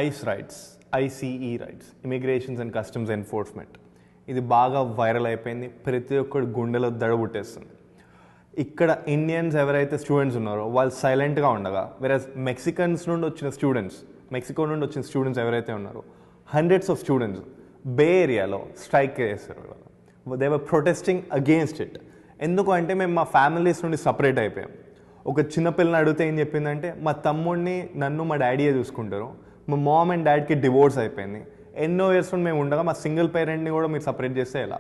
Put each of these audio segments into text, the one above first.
Ice rides, ICE rides, immigrations and customs enforcement. ఇది బాగా viral అయిపోయింది, ప్రతి ఒక్కటి గుండెలో దడబుట్టేస్తుంది. ఇక్కడ ఇండియన్స్ ఎవరైతే స్టూడెంట్స్ ఉన్నారో వాళ్ళు సైలెంట్గా ఉండగా, వేరే మెక్సికో నుండి వచ్చిన స్టూడెంట్స్ ఎవరైతే ఉన్నారో హండ్రెడ్స్ ఆఫ్ స్టూడెంట్స్ బే ఏరియాలో స్ట్రైక్ చేస్తారు. They were protesting against it. ఎందుకు అంటే మేము మా ఫ్యామిలీస్ నుండి సపరేట్ అయిపోయాం. ఒక చిన్నపిల్లని అడిగితే ఏం చెప్పిందంటే, మా తమ్ముడిని నన్ను మా డాడీయే చూసుకుంటారు, మా మామ్ అండ్ డాడ్కి డివోర్స్ అయిపోయింది, ఎన్నో ఇయర్స్ నుండి మేము ఉండగా మా సింగిల్ పేరెంట్ని కూడా మీరు సపరేట్ చేస్తే ఎలా,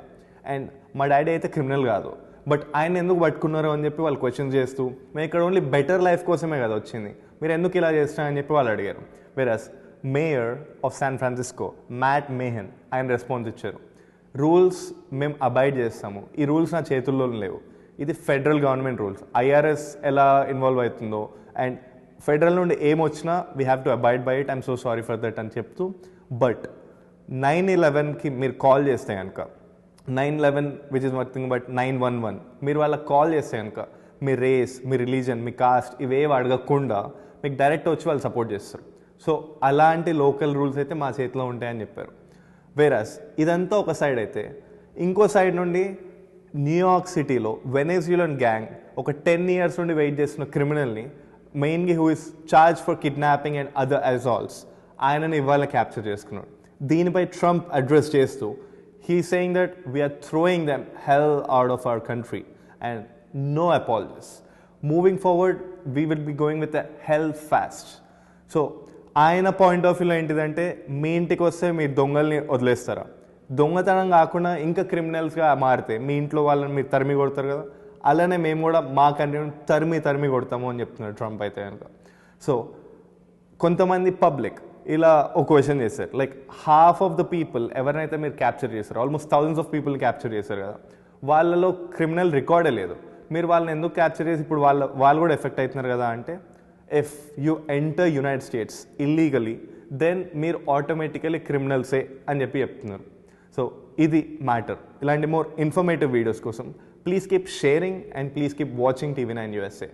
అండ్ మా డాడీ అయితే క్రిమినల్ కాదు, బట్ ఆయన ఎందుకు పట్టుకున్నారు అని చెప్పి వాళ్ళు క్వశ్చన్ చేస్తూ, మేము ఇక్కడ ఓన్లీ బెటర్ లైఫ్ కోసమే కదా వచ్చింది, మీరు ఎందుకు ఇలా చేస్తారని చెప్పి వాళ్ళు అడిగారు. Versus mayor of San Francisco Matt Mahan ఆయన రెస్పాన్స్ ఇచ్చారు, రూల్స్ మేము అబైడ్ చేస్తాము, ఈ రూల్స్ నా చేతుల్లో లేవు, ఇది ఫెడరల్ గవర్నమెంట్ రూల్స్, ఐఆర్ఎస్ ఎలా ఇన్వాల్వ్ అవుతుందో అండ్ ఫెడరల్ నుండి ఏమొచ్చినా we have to abide by it, I'm so sorry for that అని చెప్తూ, బట్ 9/11కి మీరు కాల్ చేస్తే కనుక 9/11 విచ్ ఇస్ నథింగ్ బట్ 911 మీరు వాళ్ళకి కాల్ చేస్తే కనుక మీ రేస్, మీ రిలీజన్, మీ కాస్ట్ ఇవేవి అడగకుండా మీకు డైరెక్ట్ వచ్చి వాళ్ళు సపోర్ట్ చేస్తారు. సో అలాంటి లోకల్ రూల్స్ అయితే మా చేతిలో ఉంటాయని చెప్పారు. వేరస్ ఇదంతా ఒక సైడ్ అయితే, ఇంకో సైడ్ నుండి న్యూయార్క్ సిటీలో వెనెజుయలన్ గ్యాంగ్ ఒక 10 years నుండి వెయిట్ చేస్తున్న క్రిమినల్ని, మెయిన్గా who is charge for kidnapping and other assaults, ఆయనని ఇవాళ క్యాప్చర్ చేసుకున్నాడు. దీనిపై ట్రంప్ అడ్రస్ చేస్తూ he saying that we are throwing them hell out of our country and no apologies. Moving forward we will be going with a hell fast. So ఆయన point of వ్యూలో ఏంటిదంటే, మీ ఇంటికి వస్తే మీరు దొంగల్ని వదిలేస్తారా, దొంగతనం కాకుండా ఇంకా క్రిమినల్స్గా మారితే మీ ఇంట్లో వాళ్ళని మీరు తరిమి కొడతారు కదా, అలానే మేము కూడా మా కంట్రీని తరిమి కొడతాము అని చెప్తున్నారు ట్రంప్ అయితే కనుక. సో కొంతమంది పబ్లిక్ ఇలా ఒక క్వశ్చన్ చేశారు, like half of the people ఎవరినైతే మీరు క్యాప్చర్ చేశారు, almost thousands of people capture చేశారు కదా, వాళ్ళలో క్రిమినల్ రికార్డే లేదు, మీరు వాళ్ళని ఎందుకు క్యాప్చర్ చేసి ఇప్పుడు వాళ్ళు కూడా ఎఫెక్ట్ అవుతున్నారు కదా అంటే, if you enter United States illegally then మీరు ఆటోమేటికలీ క్రిమినల్సే అని చెప్పి చెప్తున్నారు. సో ఇది మ్యాటర్. ఇలాంటి మోర్ ఇన్ఫర్మేటివ్ వీడియోస్ కోసం please keep sharing and please keep watching TV9 USA.